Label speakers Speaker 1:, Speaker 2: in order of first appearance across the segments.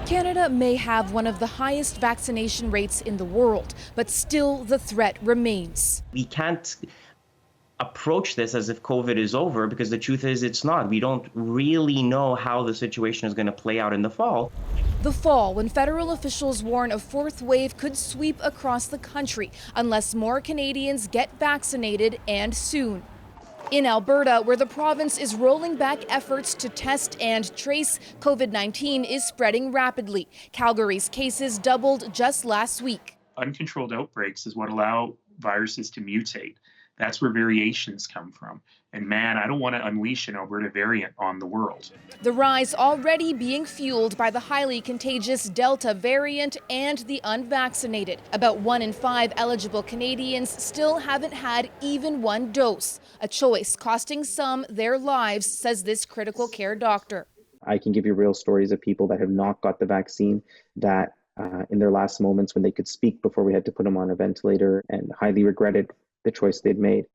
Speaker 1: Canada may have one of the highest vaccination rates in the world, but still the threat remains.
Speaker 2: We can't approach this as if COVID is over, because the truth is it's not. We don't really know how the situation is going to play out in the fall.
Speaker 1: The fall, when federal officials warn a fourth wave could sweep across the country unless more Canadians get vaccinated, and soon. In Alberta, where the province is rolling back efforts to test and trace, COVID-19 is spreading rapidly. Calgary's cases doubled just last week.
Speaker 3: Uncontrolled outbreaks is what allow viruses to mutate. That's where variations come from. And man, I don't want to unleash an Alberta variant on the world.
Speaker 1: The rise already being fueled by the highly contagious Delta variant and the unvaccinated. About 1 in 5 eligible Canadians still haven't had even one dose, a choice costing some their lives, says this critical care doctor.
Speaker 4: I can give you real stories of people that have not got the vaccine, that in their last moments when they could speak before we had to put them on a ventilator, and highly regretted the choice they'd made.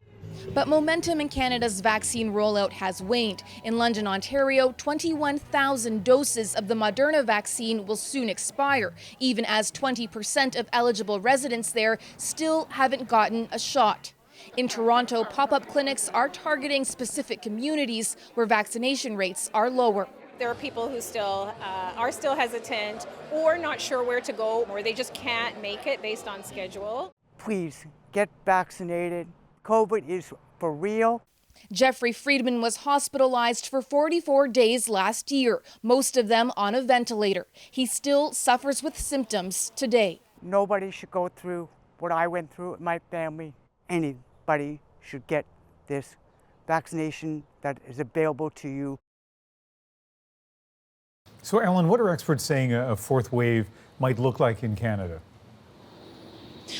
Speaker 1: But momentum in Canada's vaccine rollout has waned. In London, Ontario, 21,000 doses of the Moderna vaccine will soon expire, even as 20% of eligible residents there still haven't gotten a shot. In Toronto, pop-up clinics are targeting specific communities where vaccination rates are lower.
Speaker 5: There are people who still are hesitant or not sure where to go, or they just can't make it based on schedule.
Speaker 6: Please get vaccinated. COVID is for real.
Speaker 1: Jeffrey Friedman was hospitalized for 44 days last year, most of them on a ventilator. He still suffers with symptoms today.
Speaker 6: Nobody should go through what I went through with my family. Anybody should get this vaccination that is available to you.
Speaker 7: So, Ellen, what are experts saying a fourth wave might look like in Canada?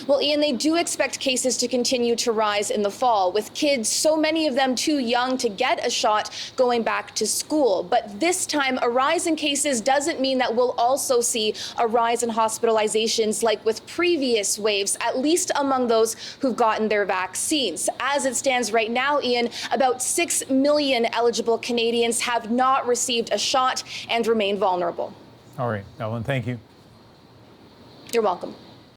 Speaker 8: Well, Ian, they do expect cases to continue to rise in the fall, with kids, so many of them too young to get a shot, going back to school. But this time, a rise in cases doesn't mean that we'll also see a rise in hospitalizations like with previous waves, at least among those who've gotten their vaccines. As it stands right now, Ian, about 6 million eligible Canadians have not received a shot and remain vulnerable.
Speaker 7: All right, Ellen, thank you.
Speaker 8: You're welcome.